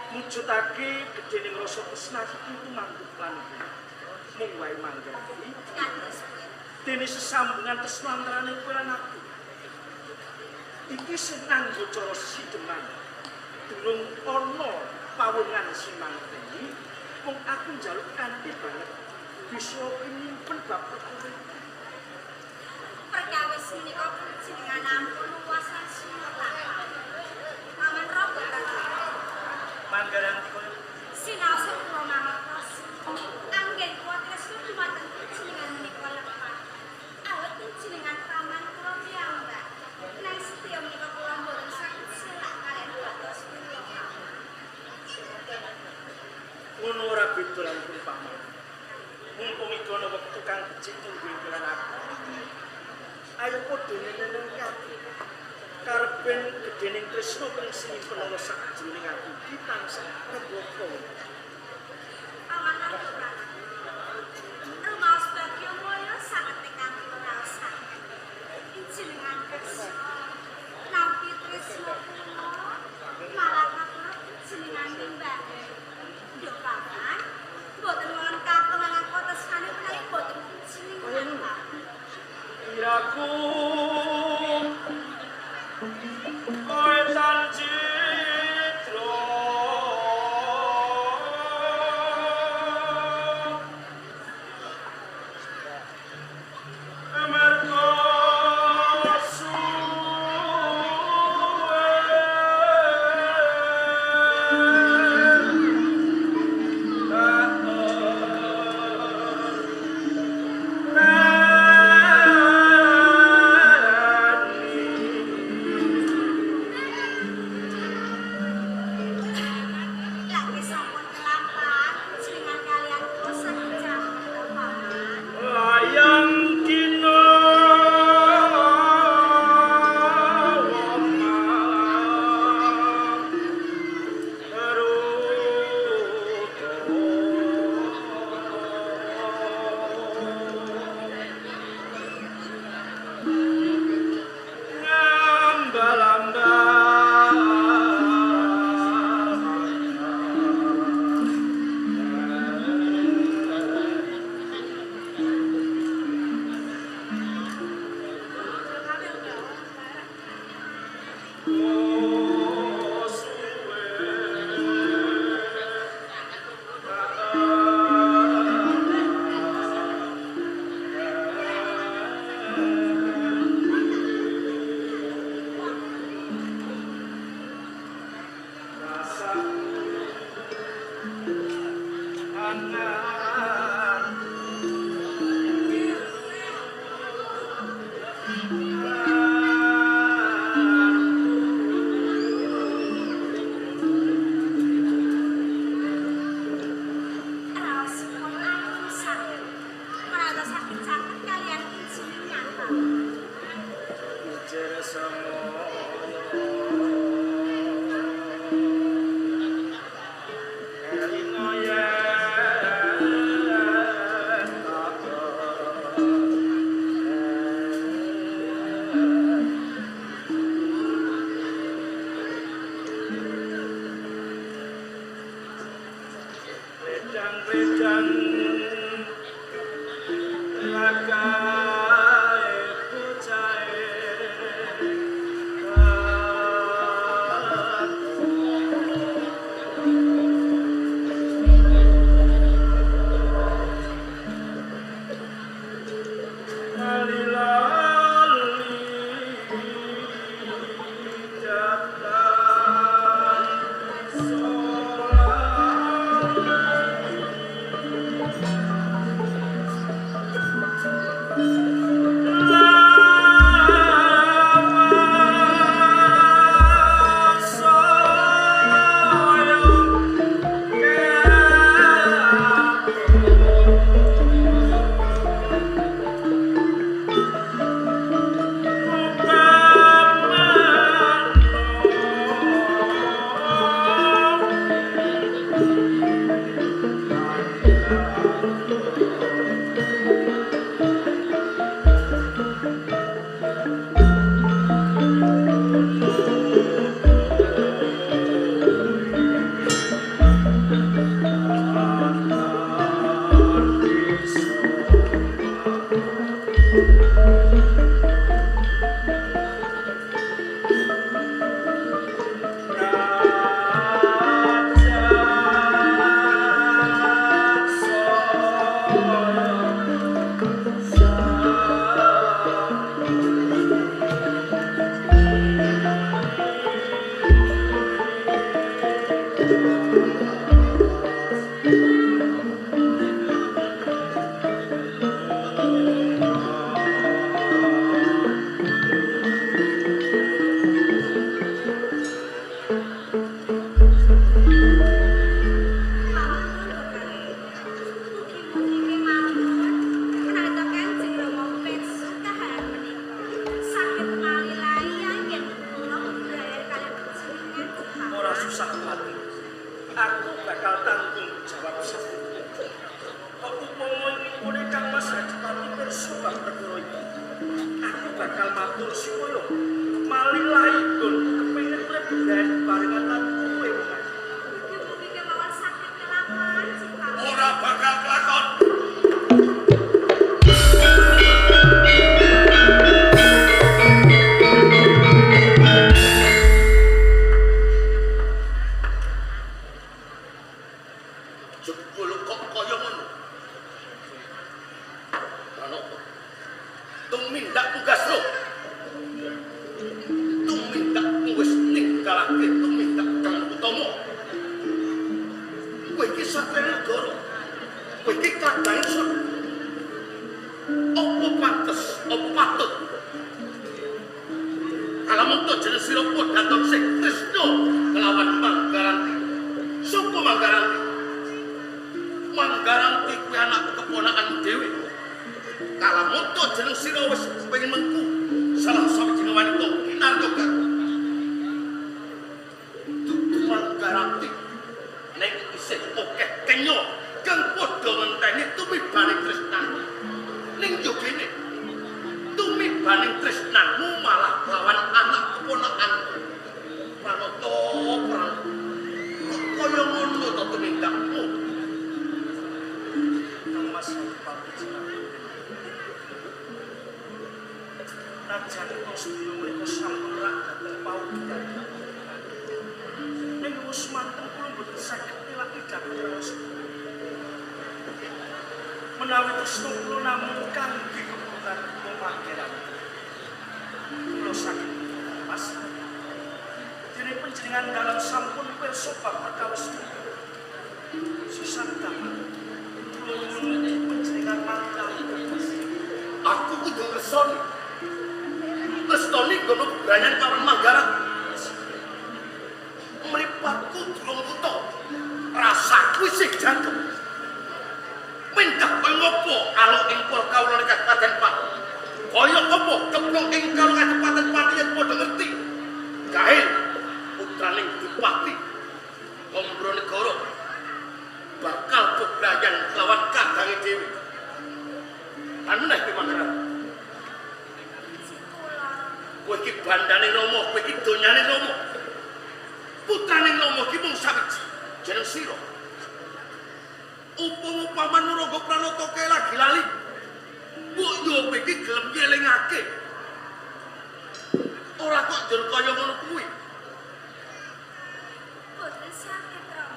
mujudake gedhening rasa tresna iki tumanduk lan mung wae manggani dene sesambungan tresna antarané kowe lan aku iki sing nganggo cara sideman durung ana pawongan simangkeni mung aku njaluk kanthi banget bisa nyimpen bab perkawis menika jenengan ampun kuasa sinata aman rogo manggaran kowe sinaosa kula mangertos anggen kuat restu dumateng jenengan menika lepat awet jenengan paman kula piyambak nang setya menika kula mboten saged selak kaliyan batos kula ngono ora beda lan pun paman mumpung iki ana wektu kang becik tunggu kelan aku ayo padha nyenengi aku karepen gedhening tresna kang simpen ana sakjroning aku iki tansah rebopo aman aturan rumaos bagyo moyo saged tekan raosan jenengan kersa nampi tresna kula malah kula jenengan nimbang yo paman boten wonten katongan kotasane menawi boten jenengan iraku kowe tanji lagi sampun kelapan jenengan kalian kula saged jampel paman layang kina susah hati. Aku bakal tanggung jawab sakit. Kok upama ngene Kang Mas Rajapati pirsa bab perkara iki. Aku bakal matur supaya malilahi gon kepengin urip barengan karo kowe. Mugi-mugi kemawon sakit kelapan sing Ora bakal kelakon. Jebul kok kaya ngono. Pranoto. Tumindak tugas lo. Tumindak wis ninggalake tumindak Kang Utama. Kowe iki satria negara. Kowe iki kadang sun. Apa pantes, apa patut? Alamun to jeneng sira padha sing tresna kelawan Manggaranti. Sopo Manggaranti? Manggaranti kuwi anak keponakan dhewe. Kalamun to jeneng sira wis pengen mengku salah sawijining wanita Kinaryoga. Dudu Manggaranti nek isih akeh kenya kang padha ngenteni tumibaning tresnanmu. Ning yo kene tumibaning tresnanmu malah lawan anak keponakanmu. Pranoto, Pranoto. Kok kaya ngono to tumindakmu? Kang Mas Rajapati. Najan kok sedaya mriku sampun rak dhateng paugeran. Ning wis mantep kula mboten saged nilaki dhateng raos. Menawi tresna kula namung kangge kebutuhan pemanggilan. Kula saged Mas. Dene panjenengan dalam sampun pirsa bab perkawis sesantama. Kula nyuwun panjenengan mangkali Mas. Aku kudu ngesoni. Lestoni gono bebrayan karo Manggaranti. Mripatku durung buta. Rasaku isih jangkep. Mindah kowe ngopo aluk ing kawula Kabupaten Pati. Kaya apa keplok ing karo Kabupaten Pati yen padha ngerti. Gael putraning Dipati Ombro Negara bakal bebrayan lawan kadange dhewe. Lan meneh ki Manggaranti. Kowe iki bandane Rama, kowe iki donyane Rama. Putrane Rama iki mung sawiji, jeneng sira. Upama paman Rangga Pranata kae lagi lali. Mbok yo kowe iki gelem nyelingake. Ora kok njur kaya ngono kuwi. boten saged, Rom.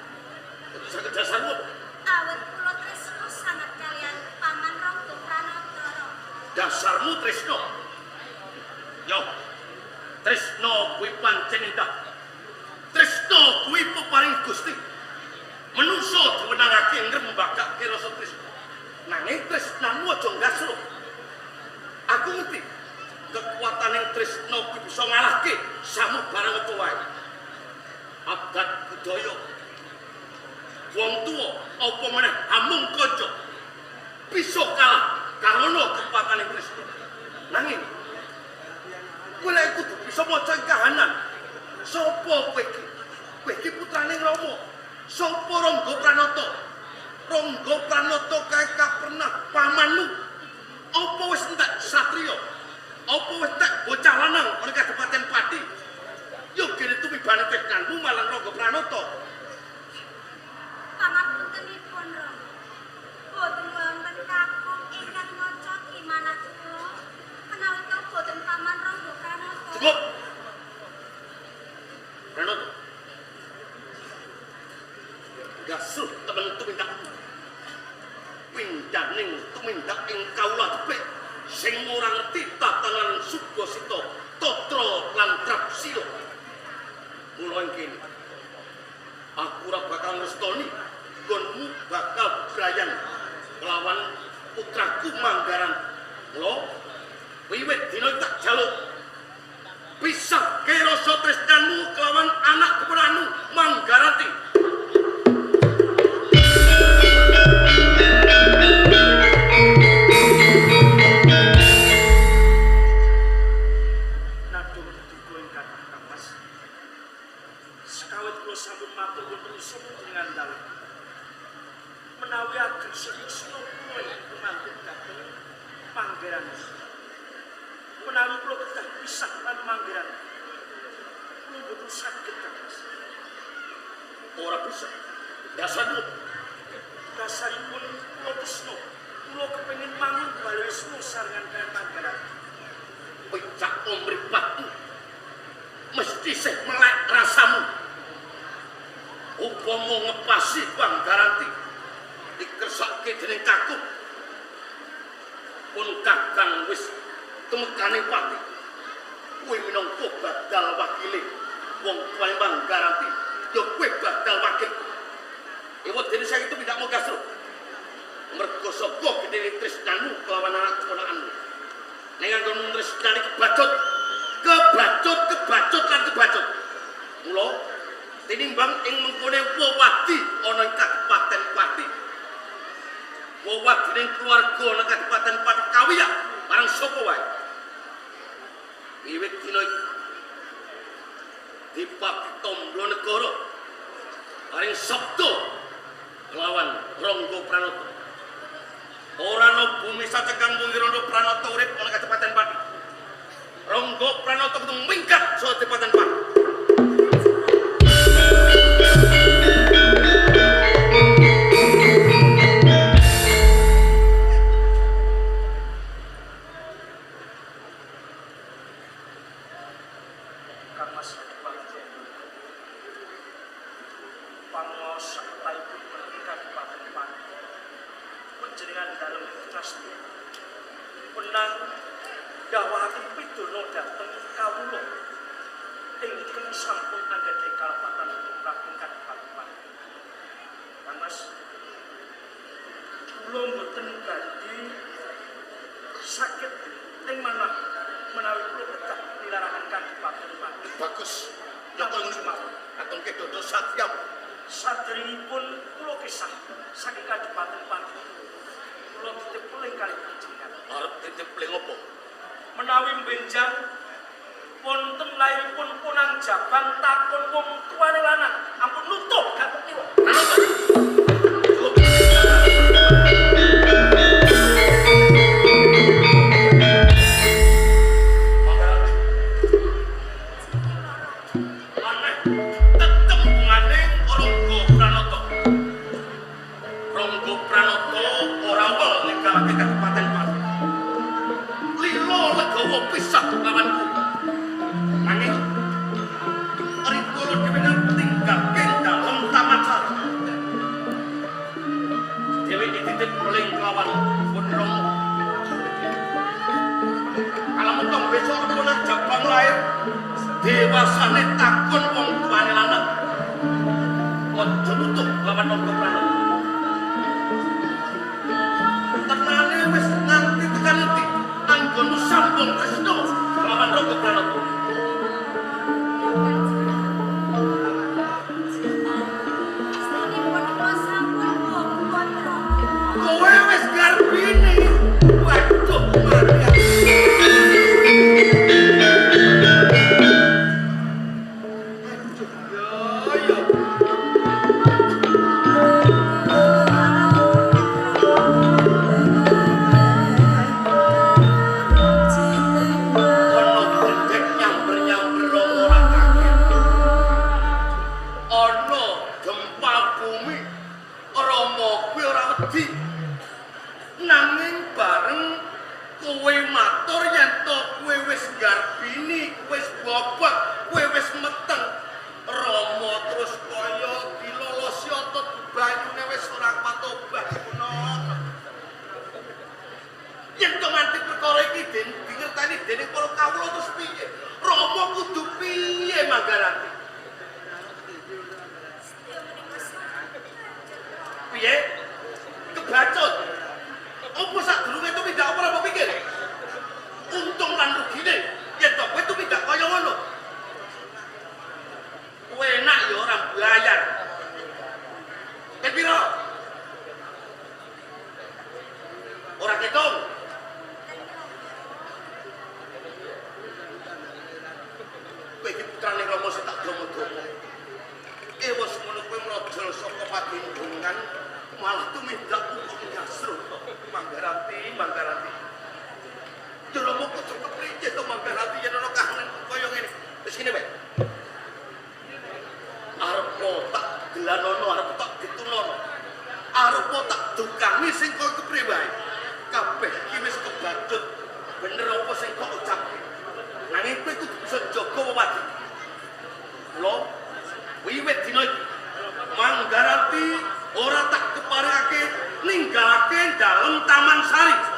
Saged dasarmu. Awet kula tresna sanget kalian Paman Rangga Pranata, Rom. Dasarmu tresno. Yo. Tresno kuwi pancen indah. Tresno kuwi peparing Gusti. Menungso diwenangake ngrembakake rasa tresno. Nanging tresnamu aja ngasruh. Aku ngerti kekuataning tresno kuwi bisa ngalahke samubarang tuwae. Adat budaya wong tuwa apa meneh amung kanca bisa kalah karena kekuataning tresno. Nanging kowe lek kudu bisa maca kahanan. Sapa kowe iki? Kowe iki putrane Rama. Sapa Rangga Pranata? Rangga Pranata kae pernah pamanmu. Apa wis entek satriya? Apa wis entek bocah lanang ora Kabupaten Pati? Yo kene tumibane tresnanmu malah Rangga Pranata. Pangapuntenipun, Rom. Boten wonten kakung ingkang maca kimanah kula menawi to boten Paman Rangga Pranata. Cukup. Pranata. Gasuh temen tumindak. Pindaning tumindak ing kawula tepik sing ora ngerti tatanan Sugasita, Tatra lan Trapsila. Mula ing kene aku ora bakal ngrestoni nggonmu bakal bebrayan lawan putraku Manggaranti. Mula wiwit dina tak jaluk pisahke rasa tresnanmu kelawan anak keponanmu Manggaranti. Nadung duka ing kathah Kang Mas. awet kula sampun matur wonten suku dengan dalem. Menawi ageng sedhisna kula ingkang mantun dhateng Manggaran. Menawi kula kedah pisah lan Manggaran. Kula boten saged Mas. Ora bisa. Dasarmu. Dasaripun kula tresna. Kula kepengin mangun bali Wisnu sarengan kaliyan Manggaran. Pecak omripatmu. Mesti sih melek rasamu. Upama ngepasi Manggaranti dikersake dening Kakung. Pun Kakang wis temekane pati. Kuwi minangka bakal wakile wong tuane Manggaranti. Ya kuwi bakal wakil. Iwat dene saiki tidak mau gasro. Mergo sapa gedene tresnanu kelawan anak ponakanmu. Ning anggon tresnane kebacut lan kebacut. Mula tinimbang ing mengkone wewadi ana ing Kabupaten Pati. Wewadine keluarga ana Kabupaten Pati kawiyak barang sapa wae. Wiwit dina iki dipaki tomblo negara paring sabda lawan Rangga Pranoto. Ora ana bumi sacekang mung Rangga Pranoto urip ana Kabupaten Pati. Rangga Pranoto kudu minggat saka Kabupaten Pati. Kowe iki putrane Rama sing tak wani sing kok kepriye wae. Kabeh iki wis kebatut. Bener apa sing kok ucapke. Nanging kowe kudu bisa jaga wewadi. Lho, wiwit dina iki Manggaranti ora tak keparengake ninggalake dalem Taman Sari.